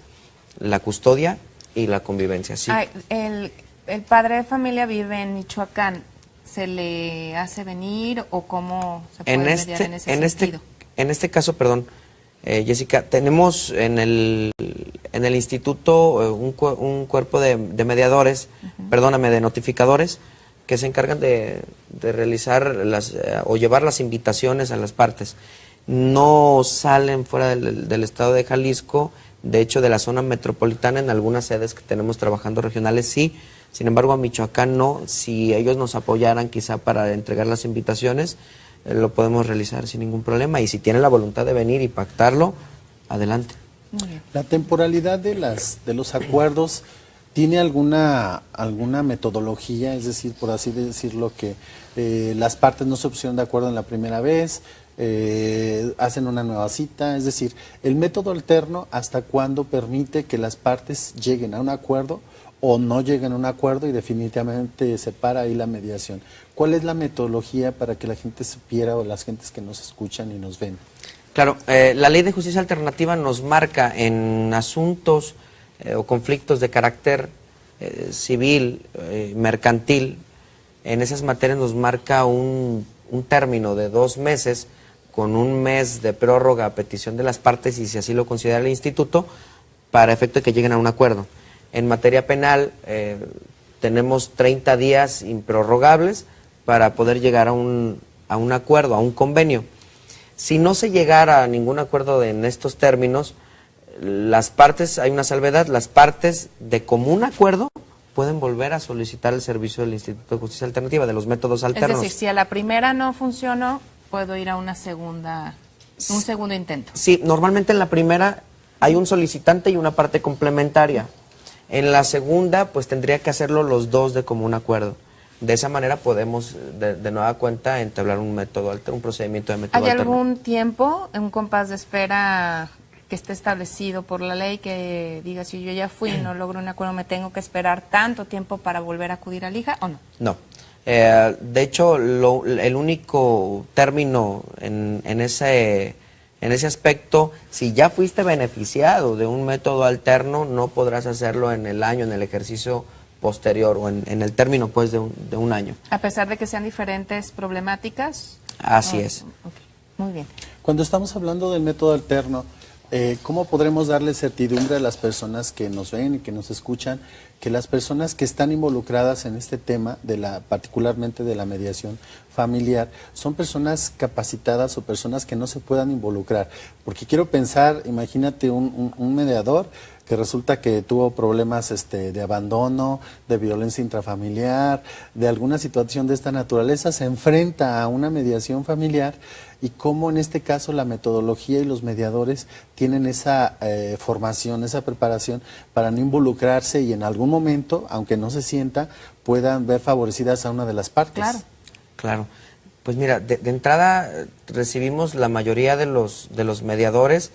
la custodia y la convivencia. Sí. Ay, el padre de familia vive en Michoacán. ¿Se le hace venir o cómo se puede mediar en ese sentido? En este caso, perdón, Jessica, tenemos en el instituto un cuerpo de mediadores, perdóname, de notificadores, que se encargan de realizar o llevar las invitaciones a las partes. No salen fuera del estado de Jalisco, de hecho de la zona metropolitana, en algunas sedes que tenemos trabajando regionales sí, sin embargo a Michoacán no. Si ellos nos apoyaran quizá para entregar las invitaciones, lo podemos realizar sin ningún problema, y si tienen la voluntad de venir y pactarlo, adelante. Muy bien. La temporalidad de los acuerdos tiene alguna metodología, es decir, por así decirlo, que las partes no se pusieron de acuerdo en la primera vez, hacen una nueva cita, es decir, el método alterno, ¿hasta cuándo permite que las partes lleguen a un acuerdo o no lleguen a un acuerdo y definitivamente se para ahí la mediación? ¿Cuál es la metodología para que la gente supiera, o las gentes que nos escuchan y nos ven? Claro, la Ley de Justicia Alternativa nos marca en asuntos o conflictos de carácter civil, mercantil, en esas materias nos marca un término de 2 meses, con 1 mes de prórroga a petición de las partes, y si así lo considera el instituto, para efecto de que lleguen a un acuerdo. En materia penal tenemos 30 días improrrogables para poder llegar a un acuerdo, a un convenio. Si no se llegara a ningún acuerdo en estos términos, las partes, hay una salvedad, las partes de común acuerdo pueden volver a solicitar el servicio del Instituto de Justicia Alternativa, de los métodos alternos. Es decir, si a la primera no funcionó, puedo ir a un segundo intento. Sí, normalmente en la primera hay un solicitante y una parte complementaria. En la segunda, pues tendría que hacerlo los dos de común acuerdo. De esa manera podemos, de nueva cuenta, entablar un procedimiento de método ¿Hay alterno. algún tiempo, un compás de espera que esté establecido por la ley, que diga, si yo ya fui y no logro un acuerdo, me tengo que esperar tanto tiempo para volver a acudir al IJA, o no? No. De hecho, el único término en ese aspecto, si ya fuiste beneficiado de un método alterno, no podrás hacerlo en el año, en el ejercicio posterior, o en el término pues de un año. A pesar de que sean diferentes problemáticas. Así es. Okay. Muy bien. Cuando estamos hablando del método alterno, ¿cómo podremos darle certidumbre a las personas que nos ven y que nos escuchan, que las personas que están involucradas en este tema, particularmente de la mediación familiar, son personas capacitadas o personas que no se puedan involucrar? Porque quiero pensar, imagínate un mediador que resulta que tuvo problemas de abandono, de violencia intrafamiliar, de alguna situación de esta naturaleza, se enfrenta a una mediación familiar, y cómo en este caso la metodología y los mediadores tienen esa formación, esa preparación para no involucrarse y en algún momento, aunque no se sienta, puedan ver favorecidas a una de las partes. Claro. Pues mira, de entrada recibimos la mayoría de los mediadores,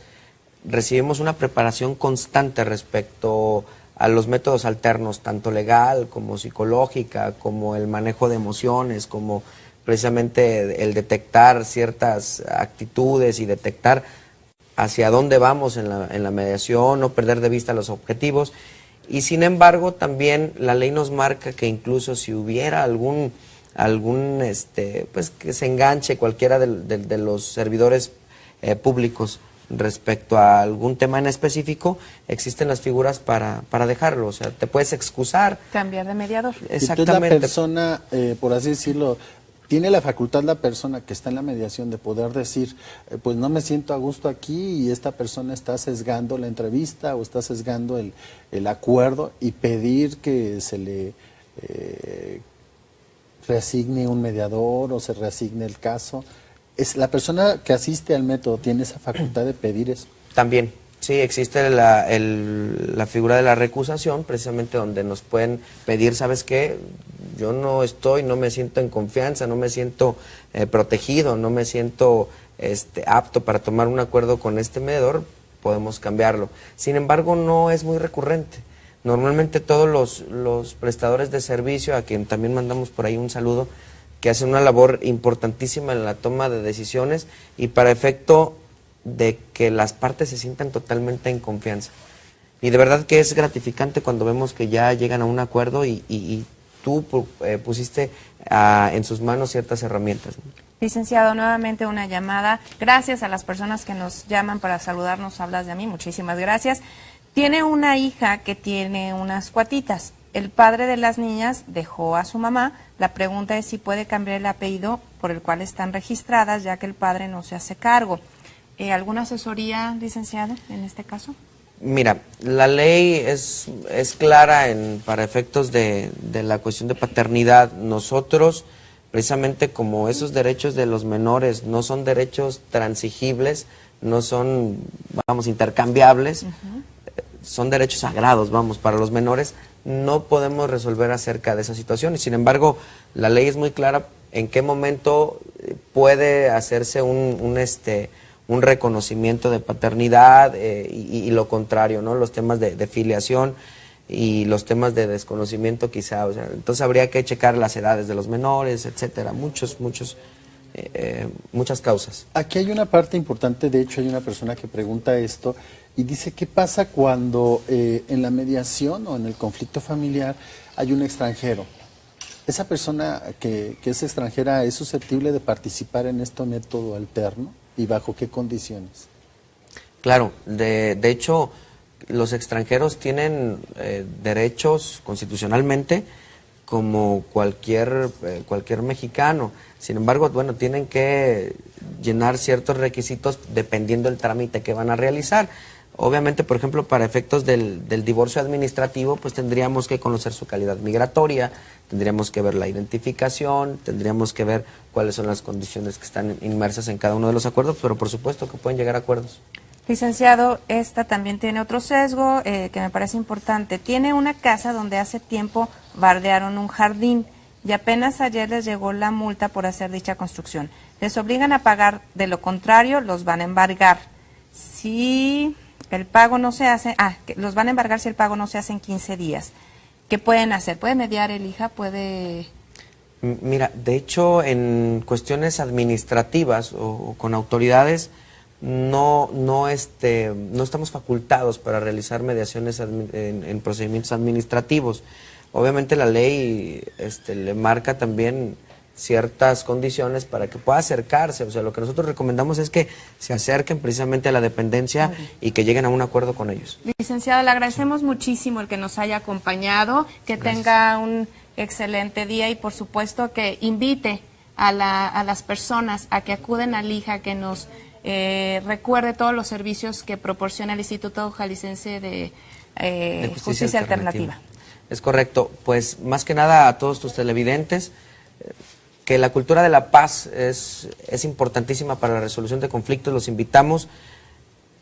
recibimos una preparación constante respecto a los métodos alternos, tanto legal como psicológica, como el manejo de emociones, como precisamente el detectar ciertas actitudes y detectar hacia dónde vamos en la mediación, no perder de vista los objetivos. Y sin embargo, también la ley nos marca que incluso si hubiera algún pues que se enganche cualquiera de los servidores públicos respecto a algún tema en específico, existen las figuras para dejarlo. O sea, te puedes excusar. Cambiar de mediador. Entonces la persona, por así decirlo, tiene la facultad la persona que está en la mediación de poder decir, pues no me siento a gusto aquí y esta persona está sesgando la entrevista o está sesgando el acuerdo, y pedir que se le reasigne un mediador o se reasigne el caso. ¿Es la persona que asiste al método tiene esa facultad de pedir eso? También, sí, existe la figura de la recusación, precisamente donde nos pueden pedir, ¿sabes qué? Yo no me siento en confianza, no me siento protegido, no me siento apto para tomar un acuerdo con este mediador, podemos cambiarlo. Sin embargo, no es muy recurrente. Normalmente todos los prestadores de servicio, a quien también mandamos por ahí un saludo, que hacen una labor importantísima en la toma de decisiones y para efecto de que las partes se sientan totalmente en confianza. Y de verdad que es gratificante cuando vemos que ya llegan a un acuerdo y tú pusiste en sus manos ciertas herramientas, ¿no? Licenciado, nuevamente una llamada. Gracias a las personas que nos llaman para saludarnos. Hablas de mí, muchísimas gracias. Tiene una hija que tiene unas cuatitas. El padre de las niñas dejó a su mamá. La pregunta es si puede cambiar el apellido por el cual están registradas, ya que el padre no se hace cargo. ¿Alguna asesoría, licenciado, en este caso? Mira, la ley es clara para efectos de la cuestión de paternidad. Nosotros, precisamente como esos derechos de los menores no son derechos transigibles, no son, intercambiables, son derechos sagrados, para los menores, no podemos resolver acerca de esa situación. Y sin embargo, la ley es muy clara en qué momento puede hacerse un reconocimiento de paternidad y lo contrario, ¿no? Los temas de filiación y los temas de desconocimiento quizá, entonces habría que checar las edades de los menores, etcétera, muchas causas. Aquí hay una parte importante, de hecho hay una persona que pregunta esto y dice, ¿qué pasa cuando en la mediación o en el conflicto familiar hay un extranjero? ¿Esa persona que es extranjera es susceptible de participar en este método alterno y bajo qué condiciones? Claro, de hecho los extranjeros tienen derechos constitucionalmente como cualquier mexicano. Sin embargo, tienen que llenar ciertos requisitos dependiendo del trámite que van a realizar. Obviamente, por ejemplo, para efectos del divorcio administrativo, pues tendríamos que conocer su calidad migratoria, tendríamos que ver la identificación, tendríamos que ver cuáles son las condiciones que están inmersas en cada uno de los acuerdos, pero por supuesto que pueden llegar a acuerdos. Licenciado, esta también tiene otro sesgo que me parece importante. Tiene una casa donde hace tiempo bardearon un jardín y apenas ayer les llegó la multa por hacer dicha construcción. Les obligan a pagar, de lo contrario los van a embargar. Si el pago no se hace, los van a embargar si el pago no se hace en 15 días. ¿Qué pueden hacer? ¿Puede mediar el hija? ¿Puede...? Mira, de hecho, en cuestiones administrativas o con autoridades, no estamos facultados para realizar mediaciones en procedimientos administrativos. Obviamente la ley le marca también ciertas condiciones para que pueda acercarse. O sea, lo que nosotros recomendamos es que se acerquen precisamente a la dependencia y que lleguen a un acuerdo con ellos. Licenciado, le agradecemos muchísimo el que nos haya acompañado, que tenga un excelente día y por supuesto que invite a las personas a que acuden al IJA, que nos recuerde todos los servicios que proporciona el Instituto Jalisciense de Justicia Alternativa. Es correcto. Pues más que nada a todos tus televidentes, que la cultura de la paz es importantísima para la resolución de conflictos. Los invitamos.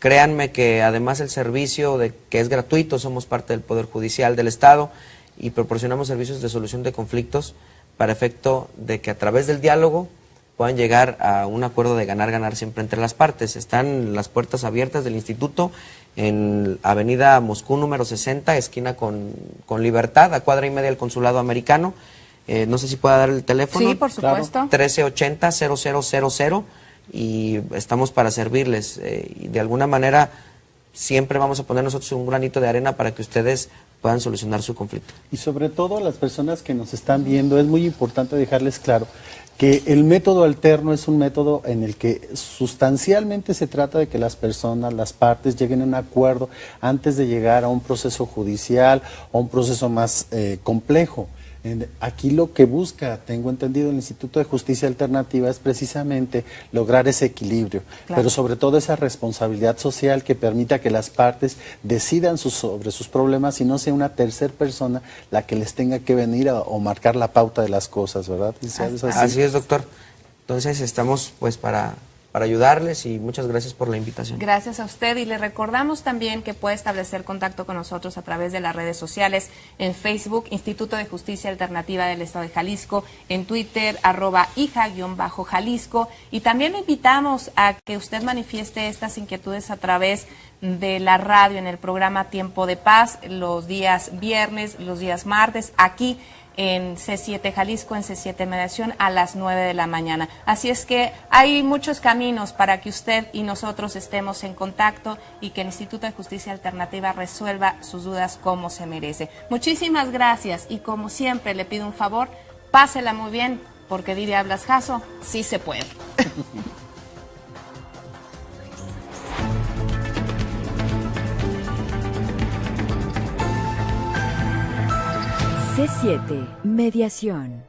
Créanme que además el servicio que es gratuito, somos parte del Poder Judicial del Estado y proporcionamos servicios de solución de conflictos para efecto de que a través del diálogo puedan llegar a un acuerdo de ganar-ganar siempre entre las partes. Están las puertas abiertas del instituto en Avenida Moscú número 60, esquina con Libertad, a cuadra y media del Consulado Americano. No sé si pueda dar el teléfono. Sí, por supuesto. 1380-0000. y estamos para servirles. Y de alguna manera siempre vamos a poner nosotros un granito de arena para que ustedes puedan solucionar su conflicto. Y sobre todo las personas que nos están viendo, es muy importante dejarles claro que el método alterno es un método en el que sustancialmente se trata de que las personas, las partes, lleguen a un acuerdo antes de llegar a un proceso judicial o un proceso más complejo. Aquí lo que busca, tengo entendido, el Instituto de Justicia Alternativa es precisamente lograr ese equilibrio, pero sobre todo esa responsabilidad social que permita que las partes decidan sobre sus problemas y no sea una tercera persona la que les tenga que venir o marcar la pauta de las cosas, ¿verdad? Así es, doctor. Entonces estamos pues para ayudarles y muchas gracias por la invitación. Gracias a usted y le recordamos también que puede establecer contacto con nosotros a través de las redes sociales, en Facebook, Instituto de Justicia Alternativa del Estado de Jalisco, en Twitter, @hija_Jalisco, y también le invitamos a que usted manifieste estas inquietudes a través de la radio en el programa Tiempo de Paz, los días viernes, los días martes, aquí en C7 Jalisco, en C7 Mediación, a las 9 de la mañana. Así es que hay muchos caminos para que usted y nosotros estemos en contacto y que el Instituto de Justicia Alternativa resuelva sus dudas como se merece. Muchísimas gracias y como siempre le pido un favor, pásela muy bien, porque diría Blas Jasso, sí se puede. C7 Mediación.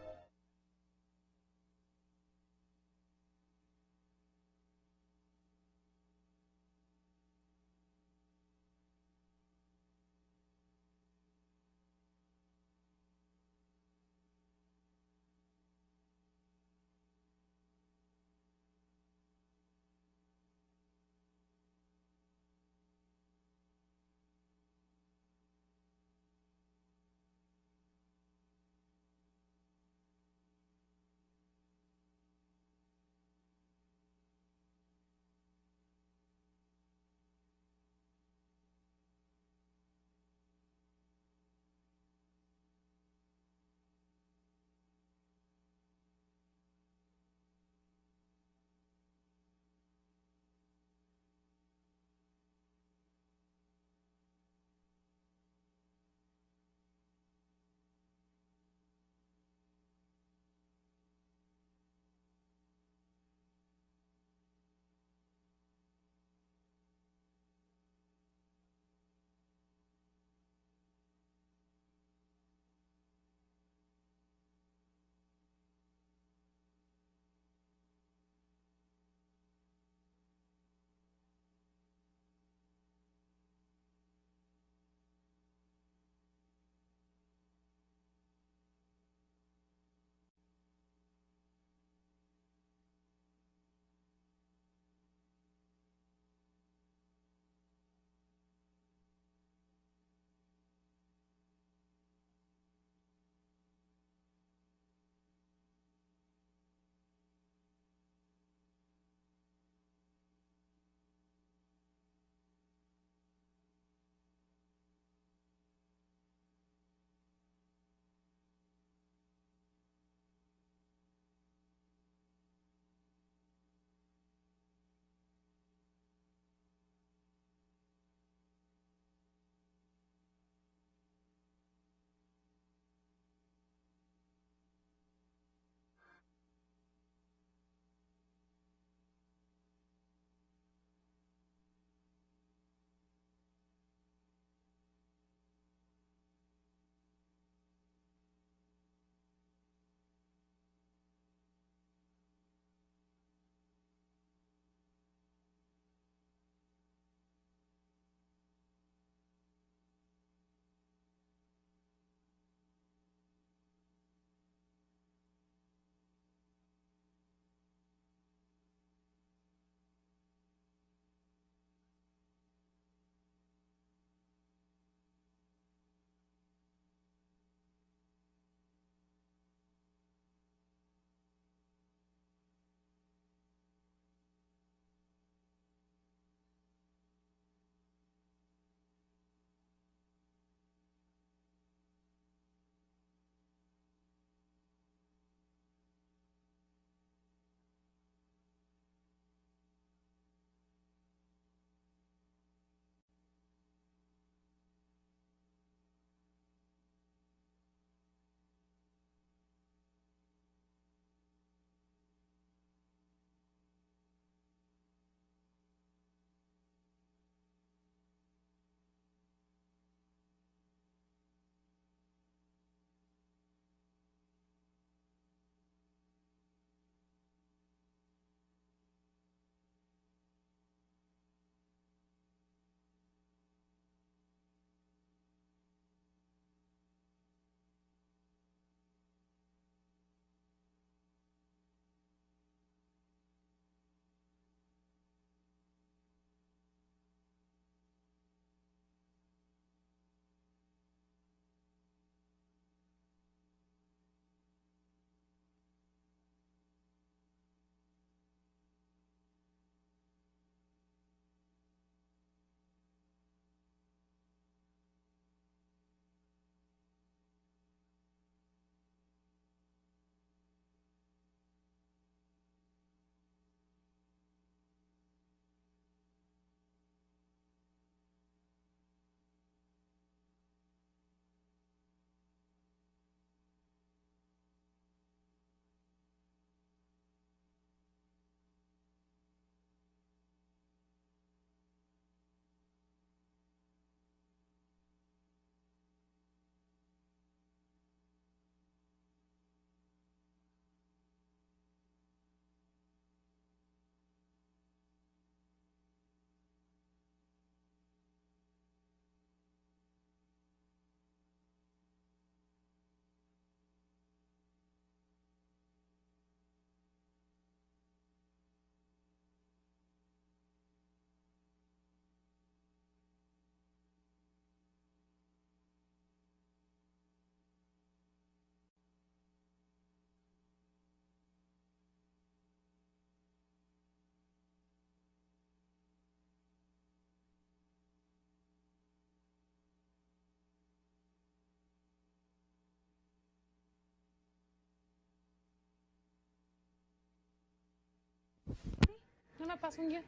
No me pasa un guión.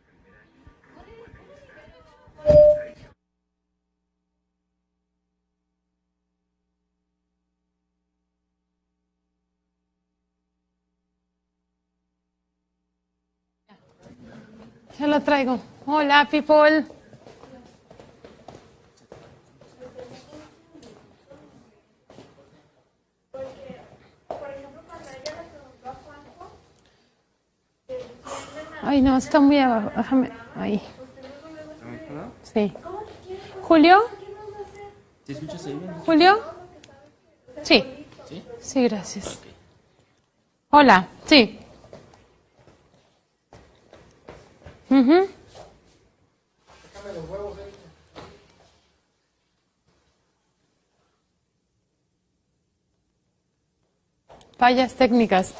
Ya lo traigo. Hola, people. Ay, no, está muy abajo. Déjame. Ahí. Sí. ¿Julio? ¿Julio? Sí. Sí, gracias. Hola, sí. Ujú. Fallas técnicas.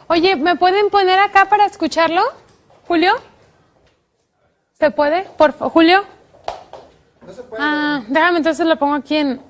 Oye, ¿me pueden poner acá para escucharlo? ¿Julio? ¿Se puede? Por favor, ¿Julio? No se puede. Ah, déjame, entonces lo pongo aquí en...